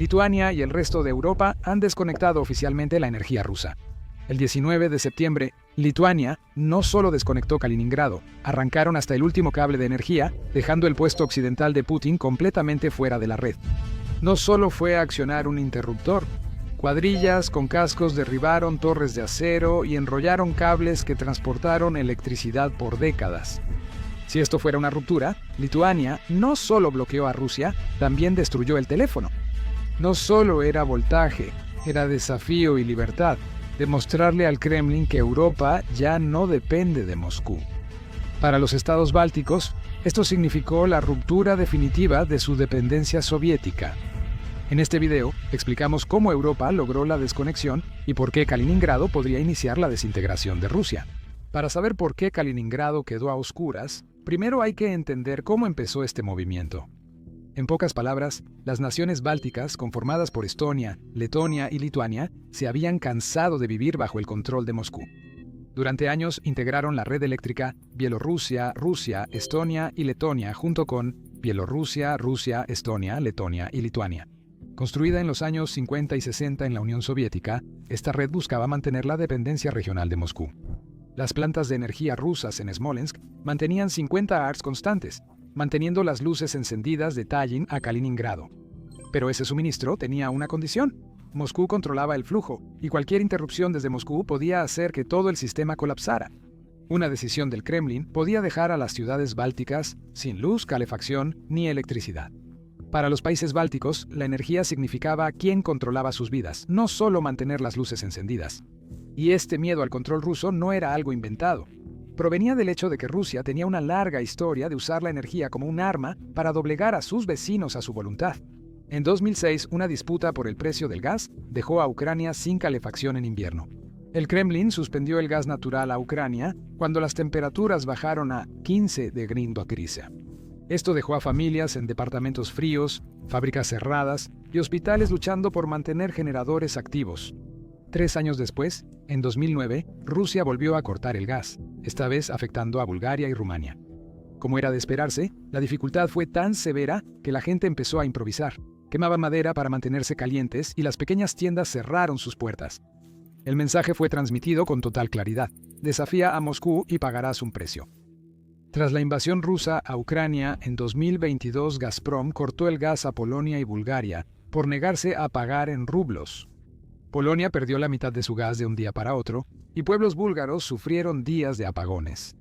Lituania y el resto de Europa han desconectado oficialmente la energía rusa. El 19 de septiembre, Lituania no solo desconectó Kaliningrado, arrancaron hasta el último cable de energía, dejando el puesto occidental de Putin completamente fuera de la red. No solo fue a accionar un interruptor, cuadrillas con cascos derribaron torres de acero y enrollaron cables que transportaron electricidad por décadas. Si esto fuera una ruptura, Lituania no solo bloqueó a Rusia, también destruyó el teléfono. No solo era voltaje, era desafío y libertad, demostrarle al Kremlin que Europa ya no depende de Moscú. Para los estados bálticos, esto significó la ruptura definitiva de su dependencia soviética. En este video, explicamos cómo Europa logró la desconexión y por qué Kaliningrado podría iniciar la desintegración de Rusia. Para saber por qué Kaliningrado quedó a oscuras, primero hay que entender cómo empezó este movimiento. En pocas palabras, las naciones bálticas, conformadas por Estonia, Letonia y Lituania, se habían cansado de vivir bajo el control de Moscú. Durante años integraron la red eléctrica Bielorrusia, Rusia, Estonia y Letonia junto con Bielorrusia, Rusia, Estonia, Letonia y Lituania. Construida en los años 50 y 60 en la Unión Soviética, esta red buscaba mantener la dependencia regional de Moscú. Las plantas de energía rusas en Smolensk mantenían 50 Hz constantes, manteniendo las luces encendidas de Tallin a Kaliningrado. Pero ese suministro tenía una condición. Moscú controlaba el flujo, y cualquier interrupción desde Moscú podía hacer que todo el sistema colapsara. Una decisión del Kremlin podía dejar a las ciudades bálticas sin luz, calefacción ni electricidad. Para los países bálticos, la energía significaba quién controlaba sus vidas, no solo mantener las luces encendidas. Y este miedo al control ruso no era algo inventado. Provenía del hecho de que Rusia tenía una larga historia de usar la energía como un arma para doblegar a sus vecinos a su voluntad. En 2006, una disputa por el precio del gas dejó a Ucrania sin calefacción en invierno. El Kremlin suspendió el gas natural a Ucrania cuando las temperaturas bajaron a 15 °C. Esto dejó a familias en departamentos fríos, fábricas cerradas y hospitales luchando por mantener generadores activos. 3 años después, en 2009, Rusia volvió a cortar el gas, esta vez afectando a Bulgaria y Rumania. Como era de esperarse, la dificultad fue tan severa que la gente empezó a improvisar. Quemaban madera para mantenerse calientes y las pequeñas tiendas cerraron sus puertas. El mensaje fue transmitido con total claridad: desafía a Moscú y pagarás un precio. Tras la invasión rusa a Ucrania en 2022, Gazprom cortó el gas a Polonia y Bulgaria por negarse a pagar en rublos. Polonia perdió la mitad de su gas de un día para otro, y pueblos búlgaros sufrieron días de apagones.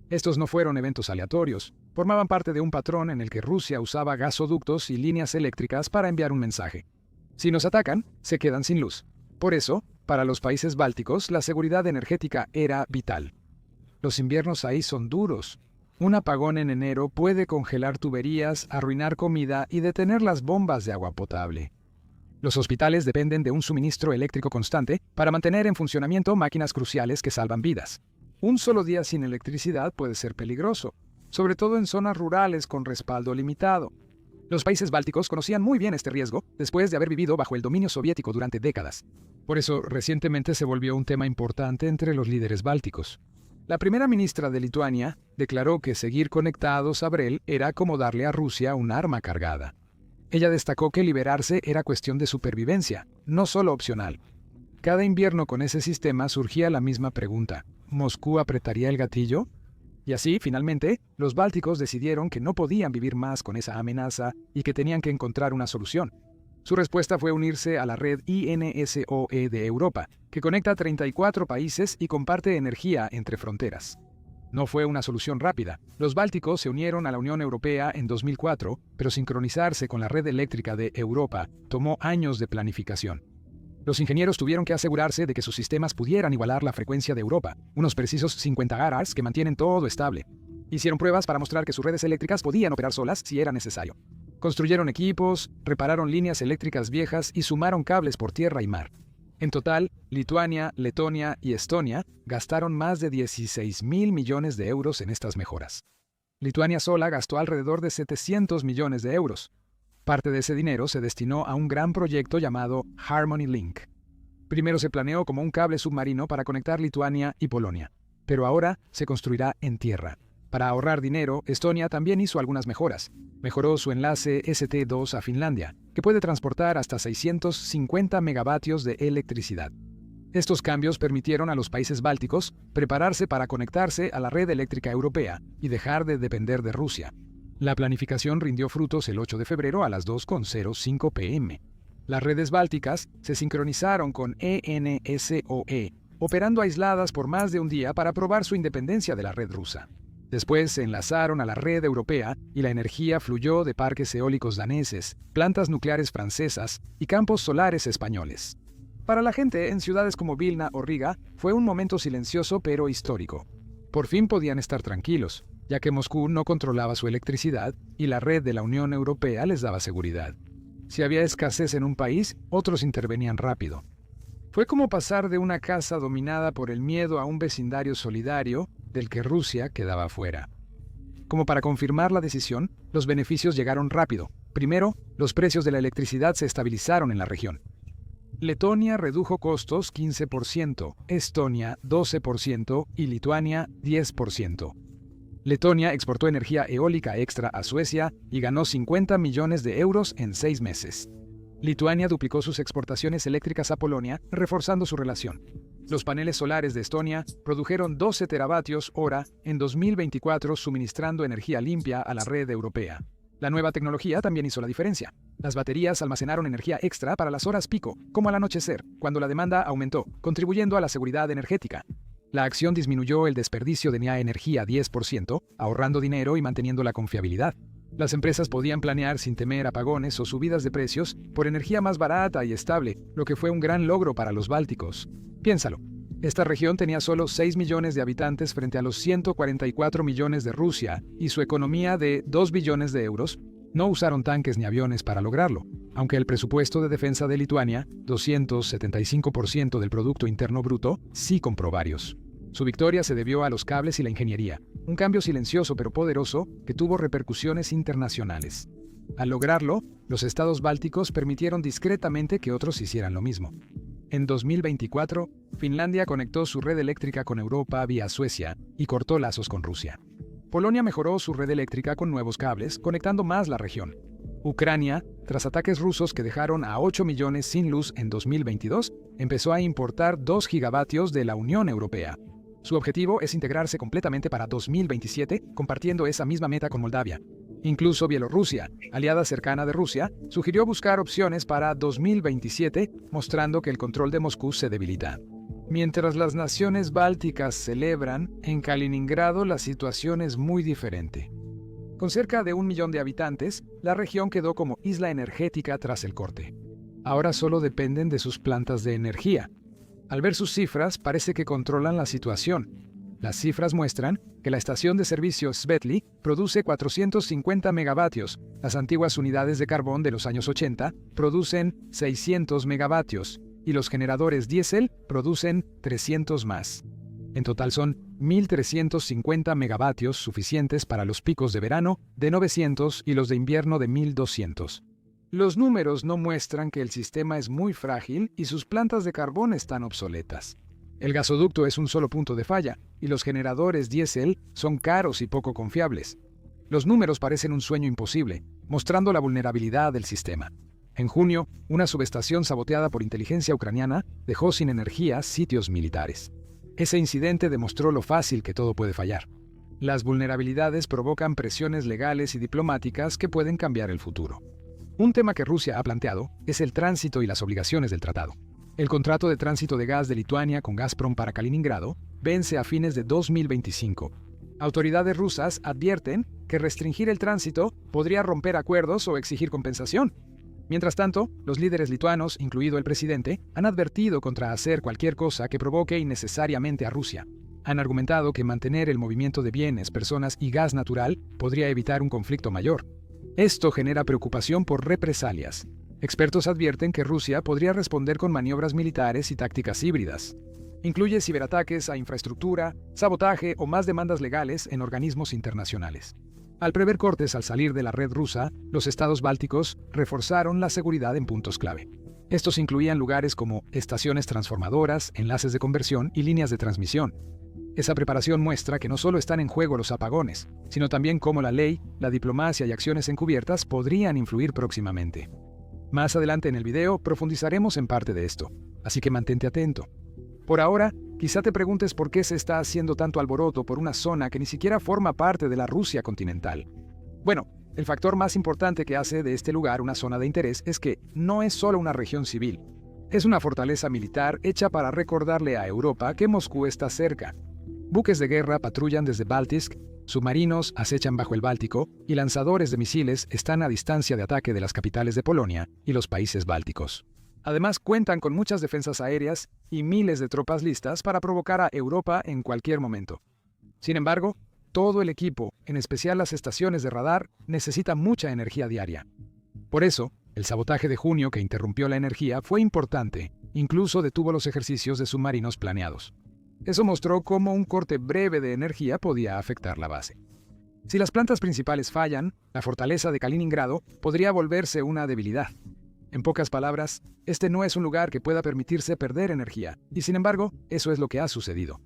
Estos no fueron eventos aleatorios, formaban parte de un patrón en el que Rusia usaba gasoductos y líneas eléctricas para enviar un mensaje. Si nos atacan, se quedan sin luz. Por eso, para los países bálticos, la seguridad energética era vital. Los inviernos ahí son duros. Un apagón en enero puede congelar tuberías, arruinar comida y detener las bombas de agua potable. Los hospitales dependen de un suministro eléctrico constante para mantener en funcionamiento máquinas cruciales que salvan vidas. Un solo día sin electricidad puede ser peligroso, sobre todo en zonas rurales con respaldo limitado. Los países bálticos conocían muy bien este riesgo después de haber vivido bajo el dominio soviético durante décadas. Por eso, recientemente se volvió un tema importante entre los líderes bálticos. La primera ministra de Lituania declaró que seguir conectados a Brel era como darle a Rusia un arma cargada. Ella destacó que liberarse era cuestión de supervivencia, no solo opcional. Cada invierno con ese sistema surgía la misma pregunta: ¿Moscú apretaría el gatillo? Y así, finalmente, los bálticos decidieron que no podían vivir más con esa amenaza y que tenían que encontrar una solución. Su respuesta fue unirse a la red INSOE de Europa, que conecta 34 países y comparte energía entre fronteras. No fue una solución rápida. Los bálticos se unieron a la Unión Europea en 2004, pero sincronizarse con la red eléctrica de Europa tomó años de planificación. Los ingenieros tuvieron que asegurarse de que sus sistemas pudieran igualar la frecuencia de Europa, unos precisos 50 Hz que mantienen todo estable. Hicieron pruebas para mostrar que sus redes eléctricas podían operar solas si era necesario. Construyeron equipos, repararon líneas eléctricas viejas y sumaron cables por tierra y mar. En total, Lituania, Letonia y Estonia gastaron más de 16.000 millones de euros en estas mejoras. Lituania sola gastó alrededor de 700 millones de euros. Parte de ese dinero se destinó a un gran proyecto llamado Harmony Link. Primero se planeó como un cable submarino para conectar Lituania y Polonia, pero ahora se construirá en tierra. Para ahorrar dinero, Estonia también hizo algunas mejoras. Mejoró su enlace ST2 a Finlandia, que puede transportar hasta 650 megavatios de electricidad. Estos cambios permitieron a los países bálticos prepararse para conectarse a la red eléctrica europea y dejar de depender de Rusia. La planificación rindió frutos el 8 de febrero a las 2:05 p.m. Las redes bálticas se sincronizaron con ENSOE, operando aisladas por más de un día para probar su independencia de la red rusa. Después se enlazaron a la red europea y la energía fluyó de parques eólicos daneses, plantas nucleares francesas y campos solares españoles. Para la gente en ciudades como Vilna o Riga fue un momento silencioso pero histórico. Por fin podían estar tranquilos, ya que Moscú no controlaba su electricidad y la red de la Unión Europea les daba seguridad. Si había escasez en un país, otros intervenían rápido. Fue como pasar de una casa dominada por el miedo a un vecindario solidario del que Rusia quedaba fuera. Como para confirmar la decisión, los beneficios llegaron rápido. Primero, los precios de la electricidad se estabilizaron en la región. Letonia redujo costos 15%, Estonia 12% y Lituania 10%. Letonia exportó energía eólica extra a Suecia y ganó 50 millones de euros en 6 meses. Lituania duplicó sus exportaciones eléctricas a Polonia, reforzando su relación. Los paneles solares de Estonia produjeron 12 teravatios hora en 2024, suministrando energía limpia a la red europea. La nueva tecnología también hizo la diferencia. Las baterías almacenaron energía extra para las horas pico, como al anochecer, cuando la demanda aumentó, contribuyendo a la seguridad energética. La acción disminuyó el desperdicio de energía 10%, ahorrando dinero y manteniendo la confiabilidad. Las empresas podían planear sin temer apagones o subidas de precios por energía más barata y estable, lo que fue un gran logro para los bálticos. Piénsalo. Esta región tenía solo 6 millones de habitantes frente a los 144 millones de Rusia y su economía de 2 billones de euros. No usaron tanques ni aviones para lograrlo, aunque el presupuesto de defensa de Lituania, 275% del Producto Interno Bruto, sí compró varios. Su victoria se debió a los cables y la ingeniería, un cambio silencioso pero poderoso que tuvo repercusiones internacionales. Al lograrlo, los estados bálticos permitieron discretamente que otros hicieran lo mismo. En 2024, Finlandia conectó su red eléctrica con Europa vía Suecia y cortó lazos con Rusia. Polonia mejoró su red eléctrica con nuevos cables, conectando más la región. Ucrania, tras ataques rusos que dejaron a 8 millones sin luz en 2022, empezó a importar 2 gigavatios de la Unión Europea. Su objetivo es integrarse completamente para 2027, compartiendo esa misma meta con Moldavia. Incluso Bielorrusia, aliada cercana de Rusia, sugirió buscar opciones para 2027, mostrando que el control de Moscú se debilita. Mientras las naciones bálticas celebran, en Kaliningrado la situación es muy diferente. Con cerca de 1 millón de habitantes, la región quedó como isla energética tras el corte. Ahora solo dependen de sus plantas de energía. Al ver sus cifras, parece que controlan la situación. Las cifras muestran que la estación de servicio Svetli produce 450 megavatios. Las antiguas unidades de carbón de los años 80 producen 600 megavatios y los generadores diésel producen 300 más. En total son 1.350 megavatios suficientes para los picos de verano de 900 y los de invierno de 1.200. Los números no muestran que el sistema es muy frágil y sus plantas de carbón están obsoletas. El gasoducto es un solo punto de falla y los generadores diésel son caros y poco confiables. Los números parecen un sueño imposible, mostrando la vulnerabilidad del sistema. En junio, una subestación saboteada por inteligencia ucraniana dejó sin energía sitios militares. Ese incidente demostró lo fácil que todo puede fallar. Las vulnerabilidades provocan presiones legales y diplomáticas que pueden cambiar el futuro. Un tema que Rusia ha planteado es el tránsito y las obligaciones del tratado. El contrato de tránsito de gas de Lituania con Gazprom para Kaliningrado vence a fines de 2025. Autoridades rusas advierten que restringir el tránsito podría romper acuerdos o exigir compensación. Mientras tanto, los líderes lituanos, incluido el presidente, han advertido contra hacer cualquier cosa que provoque innecesariamente a Rusia. Han argumentado que mantener el movimiento de bienes, personas y gas natural podría evitar un conflicto mayor. Esto genera preocupación por represalias. Expertos advierten que Rusia podría responder con maniobras militares y tácticas híbridas. Incluye ciberataques a infraestructura, sabotaje o más demandas legales en organismos internacionales. Al prever cortes al salir de la red rusa, los estados bálticos reforzaron la seguridad en puntos clave. Estos incluían lugares como estaciones transformadoras, enlaces de conversión y líneas de transmisión. Esa preparación muestra que no solo están en juego los apagones, sino también cómo la ley, la diplomacia y acciones encubiertas podrían influir próximamente. Más adelante en el video profundizaremos en parte de esto, así que mantente atento. Por ahora, quizá te preguntes por qué se está haciendo tanto alboroto por una zona que ni siquiera forma parte de la Rusia continental. Bueno, el factor más importante que hace de este lugar una zona de interés es que no es solo una región civil. Es una fortaleza militar hecha para recordarle a Europa que Moscú está cerca. Buques de guerra patrullan desde Baltisk, submarinos acechan bajo el Báltico y lanzadores de misiles están a distancia de ataque de las capitales de Polonia y los países bálticos. Además, cuentan con muchas defensas aéreas y miles de tropas listas para provocar a Europa en cualquier momento. Sin embargo, todo el equipo, en especial las estaciones de radar, necesita mucha energía diaria. Por eso, el sabotaje de junio que interrumpió la energía fue importante, incluso detuvo los ejercicios de submarinos planeados. Eso mostró cómo un corte breve de energía podía afectar la base. Si las plantas principales fallan, la fortaleza de Kaliningrado podría volverse una debilidad. En pocas palabras, este no es un lugar que pueda permitirse perder energía, y sin embargo, eso es lo que ha sucedido.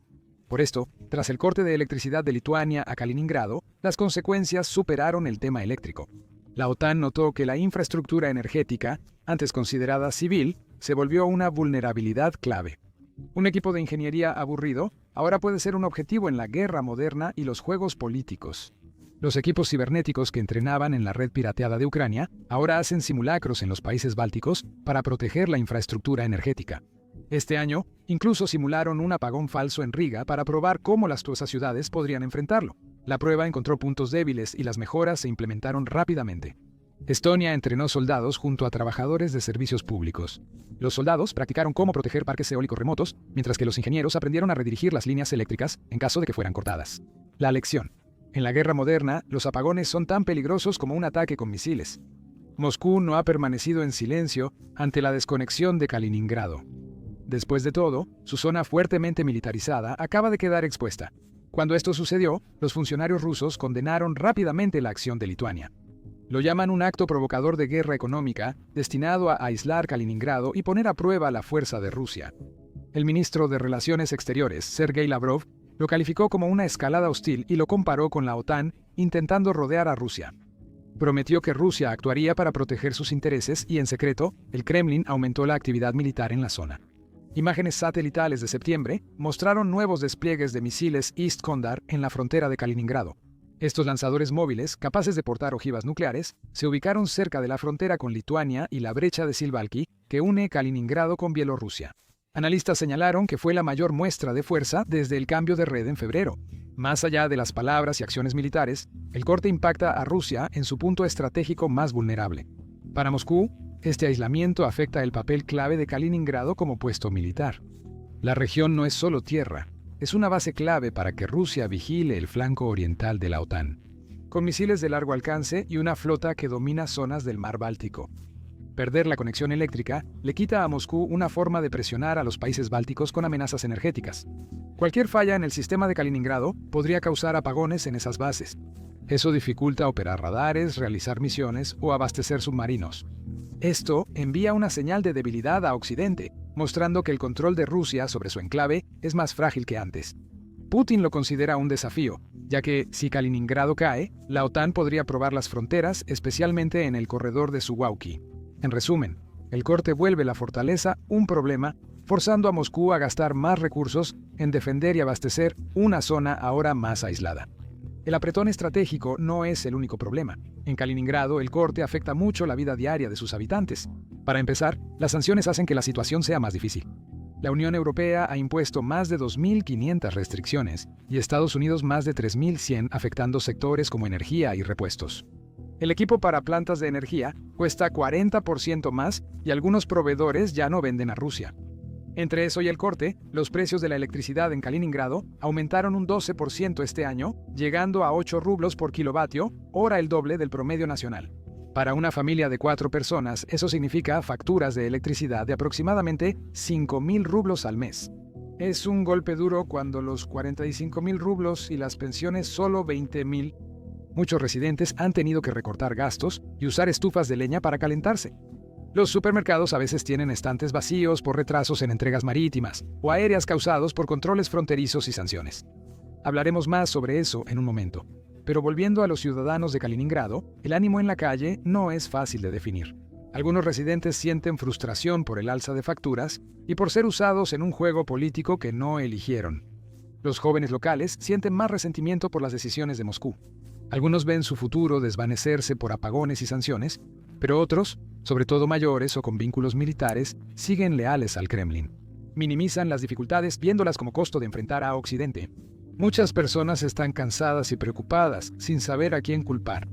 Por esto, tras el corte de electricidad de Lituania a Kaliningrado, las consecuencias superaron el tema eléctrico. La OTAN notó que la infraestructura energética, antes considerada civil, se volvió una vulnerabilidad clave. Un equipo de ingeniería aburrido ahora puede ser un objetivo en la guerra moderna y los juegos políticos. Los equipos cibernéticos que entrenaban en la red pirateada de Ucrania ahora hacen simulacros en los países bálticos para proteger la infraestructura energética. Este año, incluso simularon un apagón falso en Riga para probar cómo las dos ciudades podrían enfrentarlo. La prueba encontró puntos débiles y las mejoras se implementaron rápidamente. Estonia entrenó soldados junto a trabajadores de servicios públicos. Los soldados practicaron cómo proteger parques eólicos remotos, mientras que los ingenieros aprendieron a redirigir las líneas eléctricas en caso de que fueran cortadas. La lección. En la guerra moderna, los apagones son tan peligrosos como un ataque con misiles. Moscú no ha permanecido en silencio ante la desconexión de Kaliningrado. Después de todo, su zona fuertemente militarizada acaba de quedar expuesta. Cuando esto sucedió, los funcionarios rusos condenaron rápidamente la acción de Lituania. Lo llaman un acto provocador de guerra económica destinado a aislar Kaliningrado y poner a prueba la fuerza de Rusia. El ministro de Relaciones Exteriores, Sergei Lavrov, lo calificó como una escalada hostil y lo comparó con la OTAN intentando rodear a Rusia. Prometió que Rusia actuaría para proteger sus intereses y, en secreto, el Kremlin aumentó la actividad militar en la zona. Imágenes satelitales de septiembre mostraron nuevos despliegues de misiles Iskander en la frontera de Kaliningrado. Estos lanzadores móviles, capaces de portar ojivas nucleares, se ubicaron cerca de la frontera con Lituania y la brecha de Silvalki, que une Kaliningrado con Bielorrusia. Analistas señalaron que fue la mayor muestra de fuerza desde el cambio de red en febrero. Más allá de las palabras y acciones militares, el corte impacta a Rusia en su punto estratégico más vulnerable. Para Moscú, este aislamiento afecta el papel clave de Kaliningrado como puesto militar. La región no es solo tierra, es una base clave para que Rusia vigile el flanco oriental de la OTAN, con misiles de largo alcance y una flota que domina zonas del mar Báltico. Perder la conexión eléctrica le quita a Moscú una forma de presionar a los países bálticos con amenazas energéticas. Cualquier falla en el sistema de Kaliningrado podría causar apagones en esas bases. Eso dificulta operar radares, realizar misiones o abastecer submarinos. Esto envía una señal de debilidad a Occidente, mostrando que el control de Rusia sobre su enclave es más frágil que antes. Putin lo considera un desafío, ya que si Kaliningrado cae, la OTAN podría probar las fronteras, especialmente en el corredor de Suwałki. En resumen, el corte vuelve la fortaleza un problema, forzando a Moscú a gastar más recursos en defender y abastecer una zona ahora más aislada. El apretón estratégico no es el único problema. En Kaliningrado, el corte afecta mucho la vida diaria de sus habitantes. Para empezar, las sanciones hacen que la situación sea más difícil. La Unión Europea ha impuesto más de 2.500 restricciones y Estados Unidos más de 3.100, afectando sectores como energía y repuestos. El equipo para plantas de energía cuesta 40% más y algunos proveedores ya no venden a Rusia. Entre eso y el corte, los precios de la electricidad en Kaliningrado aumentaron un 12% este año, llegando a 8 rublos por kilovatio, hora el doble del promedio nacional. Para una familia de 4 personas, eso significa facturas de electricidad de aproximadamente 5.000 rublos al mes. Es un golpe duro cuando los 45.000 rublos y las pensiones solo 20.000. Muchos residentes han tenido que recortar gastos y usar estufas de leña para calentarse. Los supermercados a veces tienen estantes vacíos por retrasos en entregas marítimas o aéreas causados por controles fronterizos y sanciones. Hablaremos más sobre eso en un momento. Pero volviendo a los ciudadanos de Kaliningrado, el ánimo en la calle no es fácil de definir. Algunos residentes sienten frustración por el alza de facturas y por ser usados en un juego político que no eligieron. Los jóvenes locales sienten más resentimiento por las decisiones de Moscú. Algunos ven su futuro desvanecerse por apagones y sanciones, pero otros, sobre todo mayores o con vínculos militares, siguen leales al Kremlin. Minimizan las dificultades viéndolas como costo de enfrentar a Occidente. Muchas personas están cansadas y preocupadas, sin saber a quién culpar.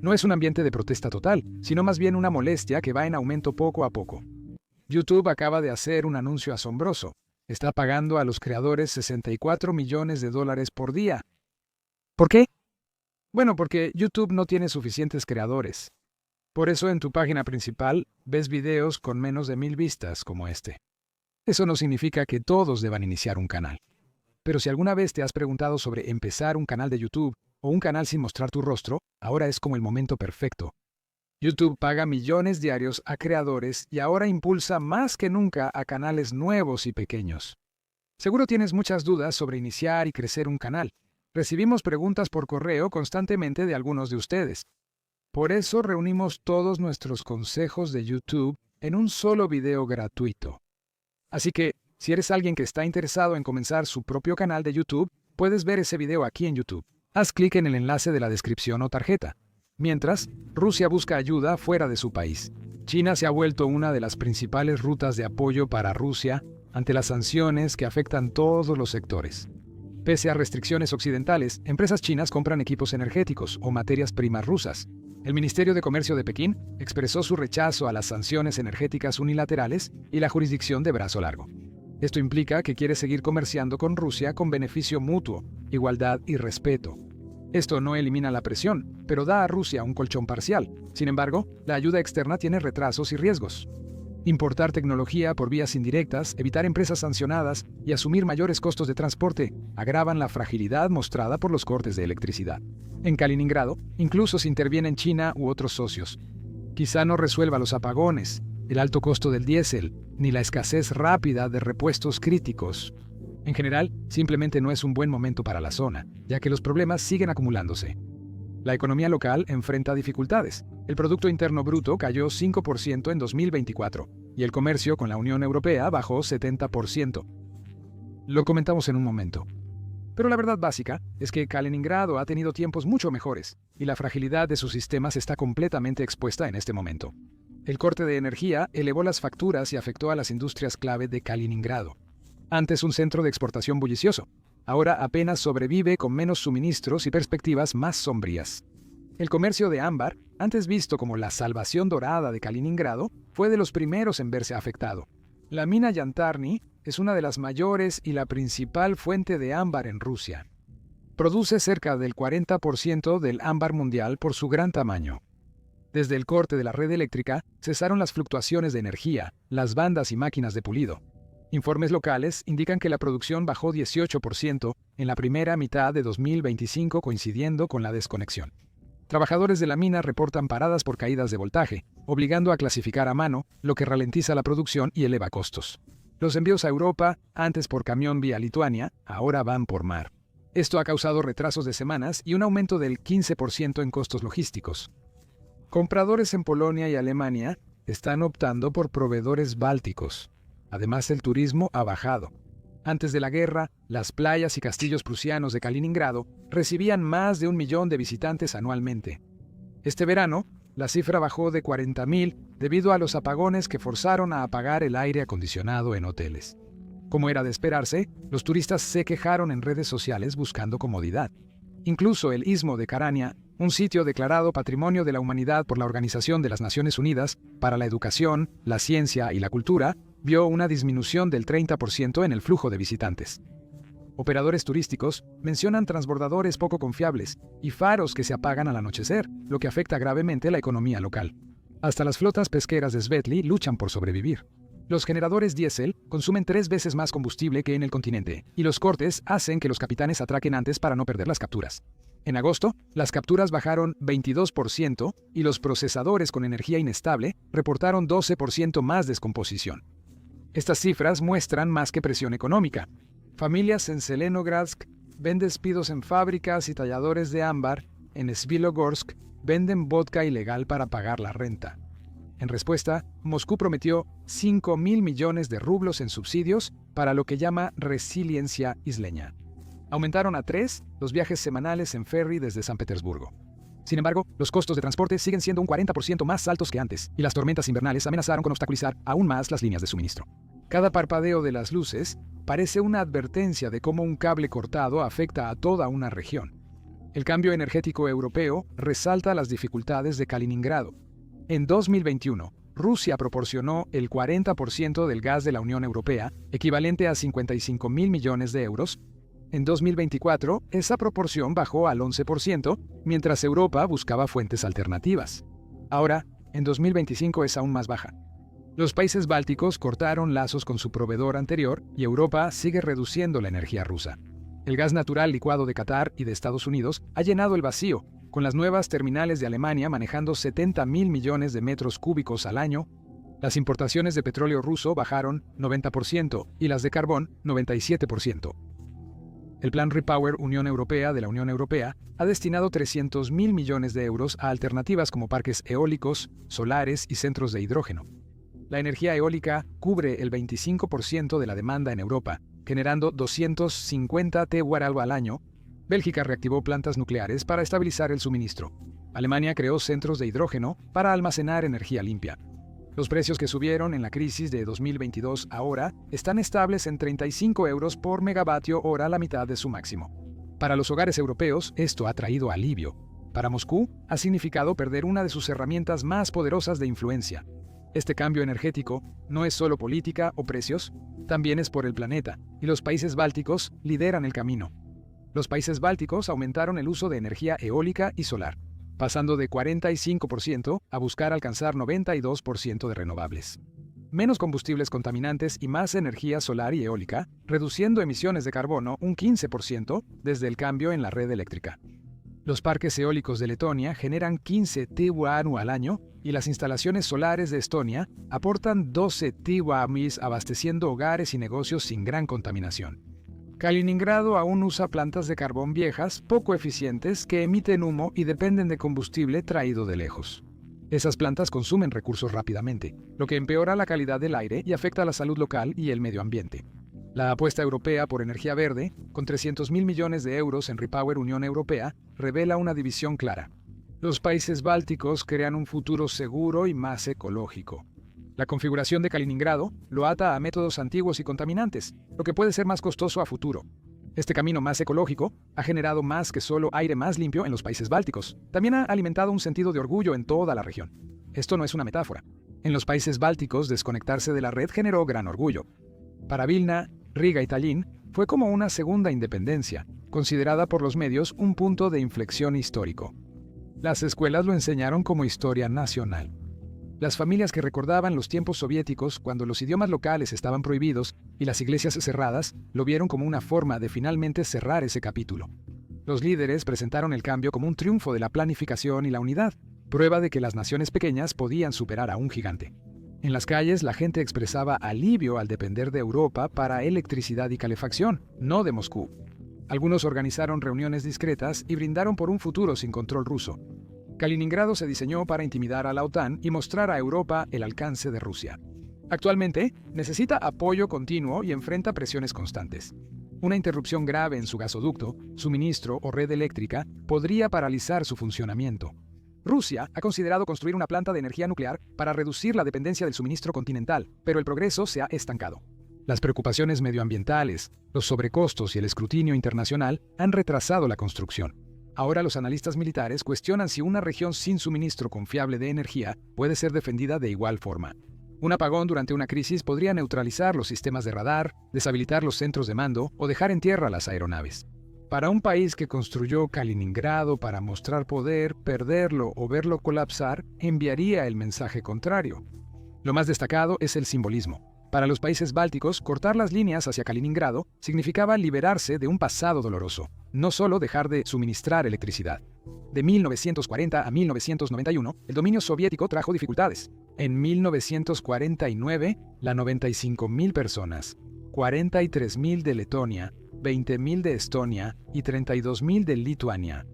No es un ambiente de protesta total, sino más bien una molestia que va en aumento poco a poco. YouTube acaba de hacer un anuncio asombroso. Está pagando a los creadores $64 millones por día. ¿Por qué? Bueno, porque YouTube no tiene suficientes creadores. Por eso en tu página principal ves videos con menos de 1000 vistas como este. Eso no significa que todos deban iniciar un canal. Pero si alguna vez te has preguntado sobre empezar un canal de YouTube o un canal sin mostrar tu rostro, ahora es como el momento perfecto. YouTube paga millones diarios a creadores y ahora impulsa más que nunca a canales nuevos y pequeños. Seguro tienes muchas dudas sobre iniciar y crecer un canal. Recibimos preguntas por correo constantemente de algunos de ustedes. Por eso reunimos todos nuestros consejos de YouTube en un solo video gratuito. Así que, si eres alguien que está interesado en comenzar su propio canal de YouTube, puedes ver ese video aquí en YouTube. Haz clic en el enlace de la descripción o tarjeta. Mientras, Rusia busca ayuda fuera de su país. China se ha vuelto una de las principales rutas de apoyo para Rusia ante las sanciones que afectan todos los sectores. Pese a restricciones occidentales, empresas chinas compran equipos energéticos o materias primas rusas. El Ministerio de Comercio de Pekín expresó su rechazo a las sanciones energéticas unilaterales y la jurisdicción de brazo largo. Esto implica que quiere seguir comerciando con Rusia con beneficio mutuo, igualdad y respeto. Esto no elimina la presión, pero da a Rusia un colchón parcial. Sin embargo, la ayuda externa tiene retrasos y riesgos. Importar tecnología por vías indirectas, evitar empresas sancionadas y asumir mayores costos de transporte agravan la fragilidad mostrada por los cortes de electricidad. En Kaliningrado, incluso si intervienen China u otros socios. Quizá no resuelva los apagones, el alto costo del diésel, ni la escasez rápida de repuestos críticos. En general, simplemente no es un buen momento para la zona, ya que los problemas siguen acumulándose. La economía local enfrenta dificultades. El Producto Interno Bruto cayó 5% en 2024 y el comercio con la Unión Europea bajó 70%. Lo comentamos en un momento. Pero la verdad básica es que Kaliningrado ha tenido tiempos mucho mejores y la fragilidad de sus sistemas está completamente expuesta en este momento. El corte de energía elevó las facturas y afectó a las industrias clave de Kaliningrado. Antes un centro de exportación bullicioso, ahora apenas sobrevive con menos suministros y perspectivas más sombrías. El comercio de ámbar, antes visto como la salvación dorada de Kaliningrado, fue de los primeros en verse afectado. La mina Yantarny es una de las mayores y la principal fuente de ámbar en Rusia. Produce cerca del 40% del ámbar mundial por su gran tamaño. Desde el corte de la red eléctrica, cesaron las fluctuaciones de energía, las bandas y máquinas de pulido. Informes locales indican que la producción bajó 18% en la primera mitad de 2025 coincidiendo con la desconexión. Trabajadores de la mina reportan paradas por caídas de voltaje, obligando a clasificar a mano, lo que ralentiza la producción y eleva costos. Los envíos a Europa, antes por camión vía Lituania, ahora van por mar. Esto ha causado retrasos de semanas y un aumento del 15% en costos logísticos. Compradores en Polonia y Alemania están optando por proveedores bálticos. Además, el turismo ha bajado. Antes de la guerra, las playas y castillos prusianos de Kaliningrado recibían más de 1 millón de visitantes anualmente. Este verano, la cifra bajó de 40.000 debido a los apagones que forzaron a apagar el aire acondicionado en hoteles. Como era de esperarse, los turistas se quejaron en redes sociales buscando comodidad. Incluso el Istmo de Karania, un sitio declarado Patrimonio de la Humanidad por la Organización de las Naciones Unidas para la Educación, la Ciencia y la Cultura, vio una disminución del 30% en el flujo de visitantes. Operadores turísticos mencionan transbordadores poco confiables y faros que se apagan al anochecer, lo que afecta gravemente la economía local. Hasta las flotas pesqueras de Svetli luchan por sobrevivir. Los generadores diésel consumen 3 veces más combustible que en el continente, y los cortes hacen que los capitanes atraquen antes para no perder las capturas. En agosto, las capturas bajaron 22% y los procesadores con energía inestable reportaron 12% más descomposición. Estas cifras muestran más que presión económica. Familias en Zelenogradsk ven despidos en fábricas y talladores de ámbar en Svilogorsk venden vodka ilegal para pagar la renta. En respuesta, Moscú prometió 5.000 millones de rublos en subsidios para lo que llama resiliencia isleña. Aumentaron a 3 los viajes semanales en ferry desde San Petersburgo. Sin embargo, los costos de transporte siguen siendo un 40% más altos que antes, y las tormentas invernales amenazaron con obstaculizar aún más las líneas de suministro. Cada parpadeo de las luces parece una advertencia de cómo un cable cortado afecta a toda una región. El cambio energético europeo resalta las dificultades de Kaliningrado. En 2021, Rusia proporcionó el 40% del gas de la Unión Europea, equivalente a 55.000 millones de euros. En 2024, esa proporción bajó al 11%, mientras Europa buscaba fuentes alternativas. Ahora, en 2025 es aún más baja. Los países bálticos cortaron lazos con su proveedor anterior y Europa sigue reduciendo la energía rusa. El gas natural licuado de Qatar y de Estados Unidos ha llenado el vacío, con las nuevas terminales de Alemania manejando 70.000 millones de metros cúbicos al año. Las importaciones de petróleo ruso bajaron 90% y las de carbón 97%. El Plan Repower Unión Europea de la Unión Europea ha destinado 300.000 millones de euros a alternativas como parques eólicos, solares y centros de hidrógeno. La energía eólica cubre el 25% de la demanda en Europa, generando 250 TWh al año. Bélgica reactivó plantas nucleares para estabilizar el suministro. Alemania creó centros de hidrógeno para almacenar energía limpia. Los precios que subieron en la crisis de 2022 ahora están estables en 35 euros por megavatio hora, la mitad de su máximo. Para los hogares europeos, esto ha traído alivio. Para Moscú, ha significado perder una de sus herramientas más poderosas de influencia. Este cambio energético no es solo política o precios, también es por el planeta, y los países bálticos lideran el camino. Los países bálticos aumentaron el uso de energía eólica y solar, pasando de 45% a buscar alcanzar 92% de renovables. Menos combustibles contaminantes y más energía solar y eólica, reduciendo emisiones de carbono un 15% desde el cambio en la red eléctrica. Los parques eólicos de Letonia generan 15 TWh al año y las instalaciones solares de Estonia aportan 12 TWh abasteciendo hogares y negocios sin gran contaminación. Kaliningrado aún usa plantas de carbón viejas, poco eficientes, que emiten humo y dependen de combustible traído de lejos. Esas plantas consumen recursos rápidamente, lo que empeora la calidad del aire y afecta a la salud local y el medio ambiente. La apuesta europea por energía verde, con 300.000 millones de euros en Repower Unión Europea, revela una división clara. Los países bálticos crean un futuro seguro y más ecológico. La configuración de Kaliningrado lo ata a métodos antiguos y contaminantes, lo que puede ser más costoso a futuro. Este camino más ecológico ha generado más que solo aire más limpio en los países bálticos. También ha alimentado un sentido de orgullo en toda la región. Esto no es una metáfora. En los países bálticos, desconectarse de la red generó gran orgullo. Para Vilna, Riga y Tallinn fue como una segunda independencia, considerada por los medios un punto de inflexión histórico. Las escuelas lo enseñaron como historia nacional. Las familias que recordaban los tiempos soviéticos cuando los idiomas locales estaban prohibidos y las iglesias cerradas lo vieron como una forma de finalmente cerrar ese capítulo. Los líderes presentaron el cambio como un triunfo de la planificación y la unidad, prueba de que las naciones pequeñas podían superar a un gigante. En las calles la gente expresaba alivio al depender de Europa para electricidad y calefacción, no de Moscú. Algunos organizaron reuniones discretas y brindaron por un futuro sin control ruso. Kaliningrado se diseñó para intimidar a la OTAN y mostrar a Europa el alcance de Rusia. Actualmente, necesita apoyo continuo y enfrenta presiones constantes. Una interrupción grave en su gasoducto, suministro o red eléctrica podría paralizar su funcionamiento. Rusia ha considerado construir una planta de energía nuclear para reducir la dependencia del suministro continental, pero el progreso se ha estancado. Las preocupaciones medioambientales, los sobrecostos y el escrutinio internacional han retrasado la construcción. Ahora los analistas militares cuestionan si una región sin suministro confiable de energía puede ser defendida de igual forma. Un apagón durante una crisis podría neutralizar los sistemas de radar, deshabilitar los centros de mando o dejar en tierra las aeronaves. Para un país que construyó Kaliningrado para mostrar poder, perderlo o verlo colapsar, enviaría el mensaje contrario. Lo más destacado es el simbolismo. Para los países bálticos, cortar las líneas hacia Kaliningrado significaba liberarse de un pasado doloroso, no solo dejar de suministrar electricidad. De 1940 a 1991, el dominio soviético trajo dificultades. En 1949, la 95.000 personas, 43.000 de Letonia, 20.000 de Estonia y 32.000 de Lituania.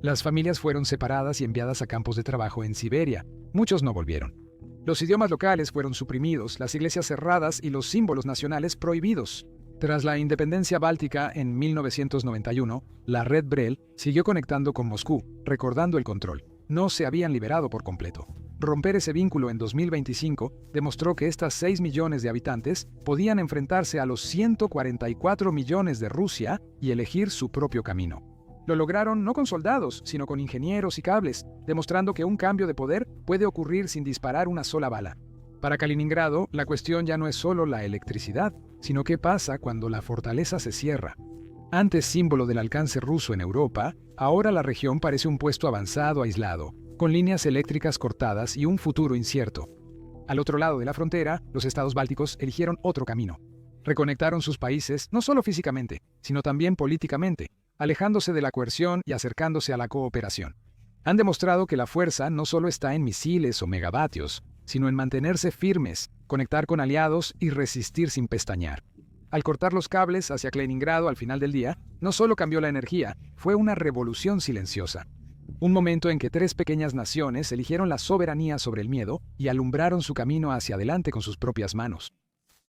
Las familias fueron separadas y enviadas a campos de trabajo en Siberia. Muchos no volvieron. Los idiomas locales fueron suprimidos, las iglesias cerradas y los símbolos nacionales prohibidos. Tras la independencia báltica en 1991, la red Brel siguió conectando con Moscú, recordando el control. No se habían liberado por completo. Romper ese vínculo en 2025 demostró que estas 6 millones de habitantes podían enfrentarse a los 144 millones de Rusia y elegir su propio camino. Lo lograron no con soldados, sino con ingenieros y cables, demostrando que un cambio de poder puede ocurrir sin disparar una sola bala. Para Kaliningrado, la cuestión ya no es solo la electricidad, sino qué pasa cuando la fortaleza se cierra. Antes símbolo del alcance ruso en Europa, ahora la región parece un puesto avanzado aislado, con líneas eléctricas cortadas y un futuro incierto. Al otro lado de la frontera, los estados bálticos eligieron otro camino. Reconectaron sus países no solo físicamente, sino también políticamente, alejándose de la coerción y acercándose a la cooperación. Han demostrado que la fuerza no solo está en misiles o megavatios, sino en mantenerse firmes, conectar con aliados y resistir sin pestañear. Al cortar los cables hacia Kaliningrado al final del día, no solo cambió la energía, fue una revolución silenciosa. Un momento en que 3 pequeñas naciones eligieron la soberanía sobre el miedo y alumbraron su camino hacia adelante con sus propias manos.